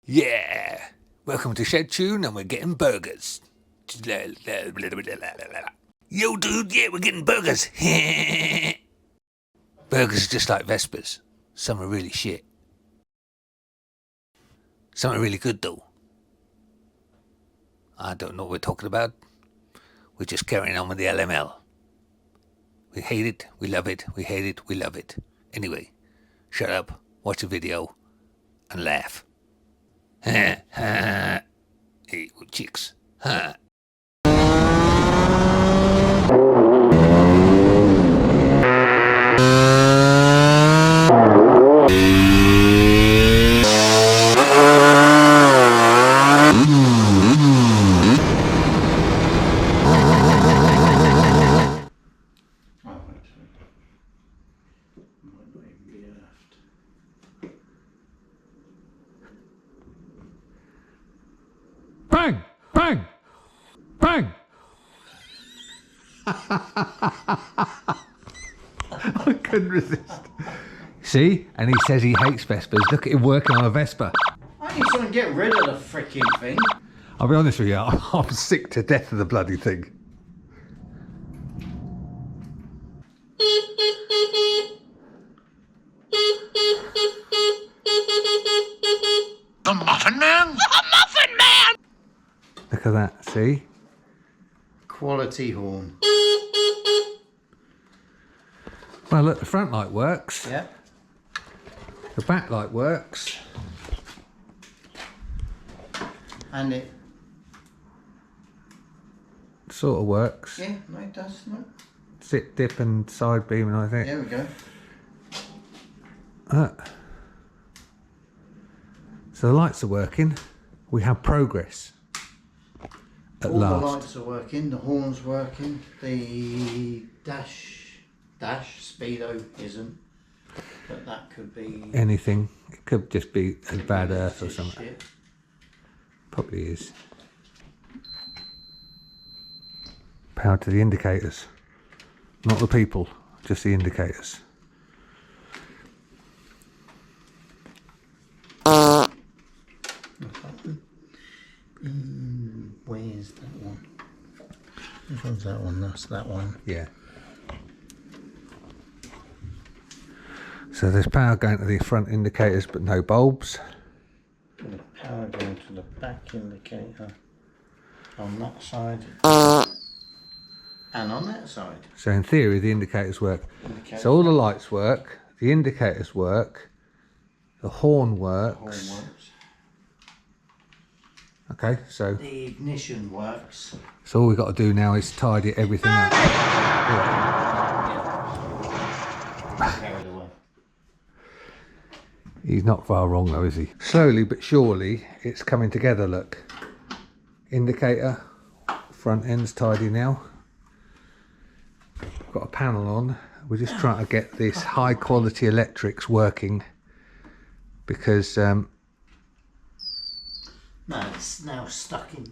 Yeah, welcome to Shed Tune and we're getting burgers. Yo dude, yeah, we're getting burgers. Burgers are just like Vespas. Some are really shit. Some are really good though. I don't know what we're talking about. We're just carrying on with the LML. We hate it, we love it, we hate it, we love it. Anyway, shut up, watch a video, and laugh. Hey, chicks. Huh. Bang! Bang! Bang! I couldn't resist. See? And he says he hates Vespas. Look at him working on a Vespa. I need someone to get rid of the freaking thing. I'll be honest with you, I'm sick to death of the bloody thing. The Muffin Man? The Muffin Man! Look at that, see? Quality horn. Well, look, the front light works. Yeah. The back light works. And it... Sort of works. Yeah, no it does. No. Sit, dip and side beam and I think. There we go. So the lights are working. We have progress. At All last. the lights are working, the horn's working, the dash speedo isn't, but that could be Anything. It could just be a bad earth or just something. shit. Probably is. Power to the indicators. Not the people, just the indicators. Where's that one? Which one's that one? That's that one. Yeah. So there's power going to the front indicators but no bulbs. The power going to the back indicator on that side and on that side. So in theory the indicators work. Indicator. So all the lights work, the indicators work, the horn works. Horn works. Okay, so The ignition works. all we've got to do now is tidy everything up. Carried away. He's not far wrong though, is he? Slowly but surely it's coming together, look. Indicator, front end's tidy now. Got a panel on. We're just trying to get this high quality electrics working because No, it's now stuck in.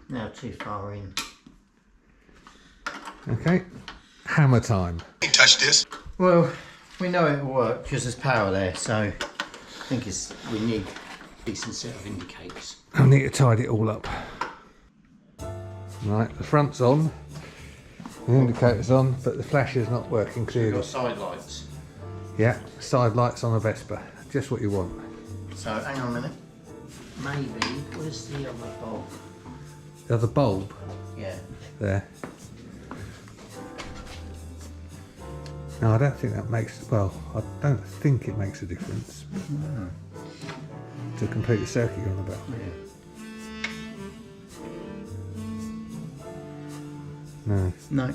Now too far in. okay, hammer time. Can't touch this. Well, we know it will work because there's power there, so I think we need a decent set of indicators. I need to tidy it all up. Right, the front's on, the indicator's on, but the flash is not working We've clearly. got side lights. Yeah, side lights on a Vespa, just what you want. So hang on a minute. Maybe where's the other bulb? The other bulb Yeah. there. No, I don't think that makes, well, I don't think it makes a difference. To complete the circuit you're on about. No. No.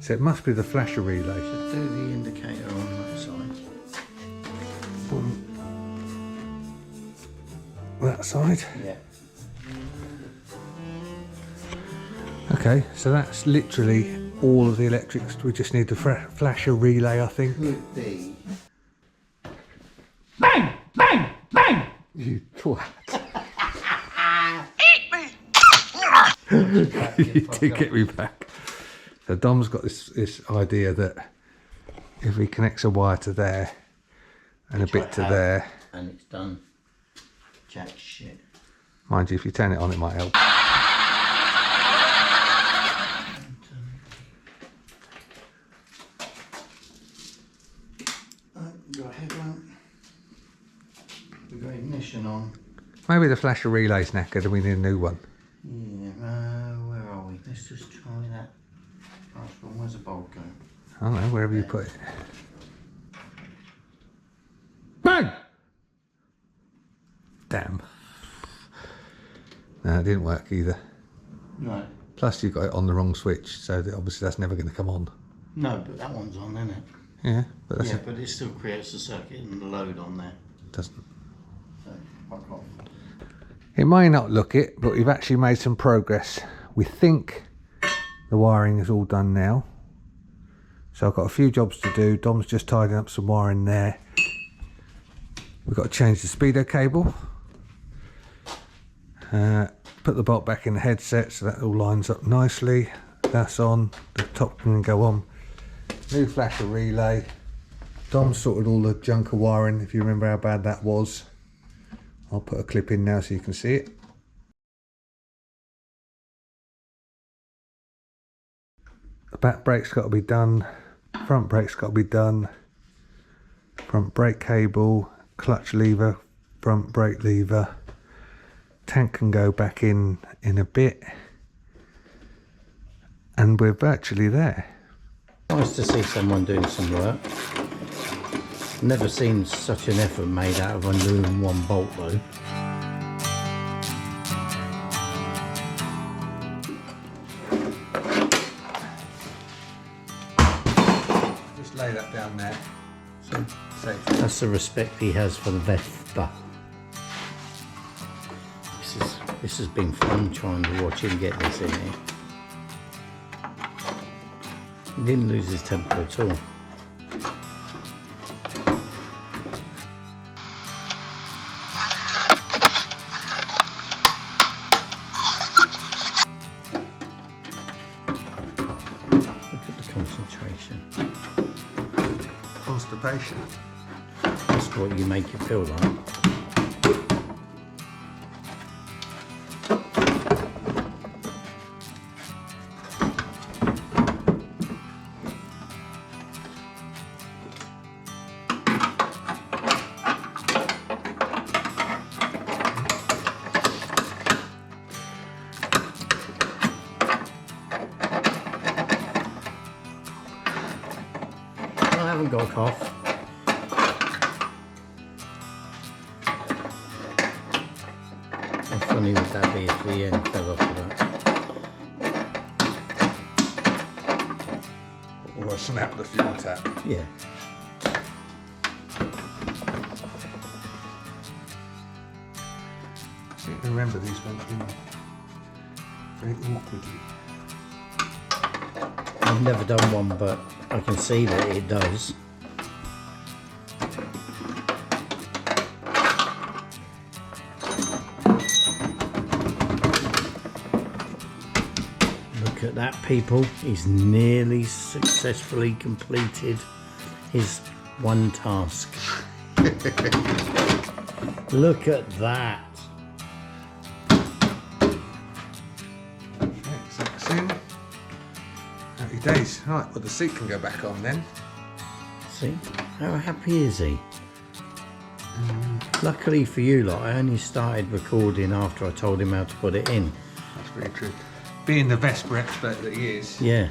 So it must be the flasher relay. Do the indicator on that side. That side. Yeah. Okay, so that's literally all of the electrics. We just need the flasher relay, I think. Could be. Bang! Bang! Bang! You twat. You did get me back. So Dom's got this idea that if he connects a wire to there and Which a bit I to have, there, and it's done jack shit. mind you, if you turn it on, it might help. Got a headlamp. We've got ignition on. Maybe the flasher relay's knackered and we need a new one. Yeah, where are we? Let's just try that. Where's the bulb going? I don't know, wherever you put it. Bang! Damn. No, it didn't work either. No. Plus you've got it on the wrong switch, so that obviously that's never going to come on. No, but that one's on, isn't it? Yeah, but that's Yeah, but it still creates a circuit and the load on there. doesn't. So, fuck off. It may not look it, but we've actually made some progress. We think the wiring is all done now. So I've got a few jobs to do. Dom's just tidying up some wiring there. We've got to change the speedo cable. Put the bolt back in the headset so that all lines up nicely. That's on. The top can go on. New flasher relay. Dom sorted all the junk of wiring, if you remember how bad that was. I'll put a clip in now so you can see it. The back brake's got to be done. Front brake's got to be done. Front brake cable, clutch lever, front brake lever. Tank can go back in a bit. And we're virtually there. Nice to see someone doing some work. Never seen such an effort made out of undoing one bolt though. Just lay that down there. So Safe. that's the respect he has for the Vespa. This has been fun trying to watch him get this in here. He didn't lose his temper at all. Look at the concentration. Constipation. That's what you make it feel like. I haven't got a cough. How funny would that be if the end fell off of that? Or snap the fuel tap. Yeah. Remember these went in very awkwardly. I've never done one, but I can see that it does. Look at that, people. He's nearly successfully completed his one task. Look at that. Okay, so that's in. Happy days. Right, well the seat can go back on then. See, how happy is he? Luckily for you lot, I only started recording after I told him how to put it in. That's very true. Being the Vespa expert that he is. Yeah,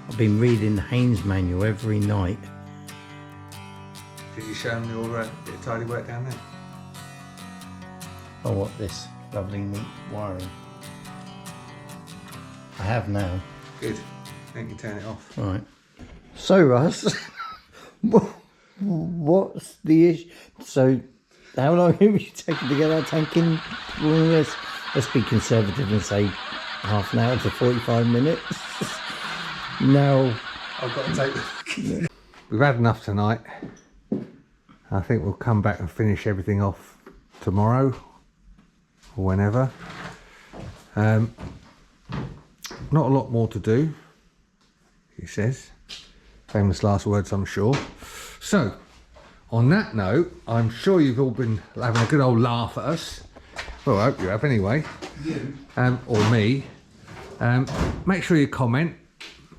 I've been reading the Haynes manual every night. Did you show him your bit of tidy work down there? Oh, what this lovely neat wiring. I have now. Good. Then you can turn it off. Right. So Russ, what's the issue? So, how long have you taken to get that tank in? Well, let's be conservative and say half an hour to 45 minutes. Now, I've got to take the... We've had enough tonight. I think we'll come back and finish everything off tomorrow or whenever. Not a lot more to do, he says. Famous last words, I'm sure. So, on that note, I'm sure you've all been having a good old laugh at us. Well, I hope you have anyway. You. Or me. Make sure you comment.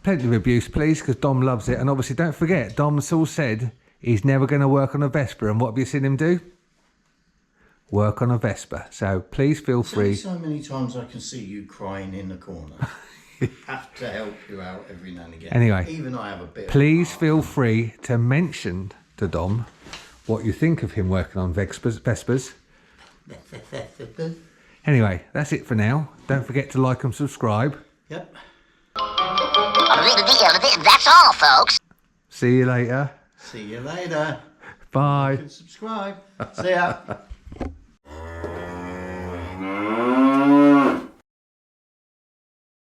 Plenty of abuse, please, because Dom loves it. And obviously, don't forget, Dom's all said he's never going to work on a Vespa. And what have you seen him do? Work on a Vespa. So please feel free. So many times I can see you crying in the corner. Have to help you out every now and again. Anyway, even I have a bit. Please feel free to mention to Dom what you think of him working on Vespas. Anyway, that's it for now. Don't forget to like and subscribe. Yep. That's all, folks. See you later. See you later. Bye. You can subscribe. See ya.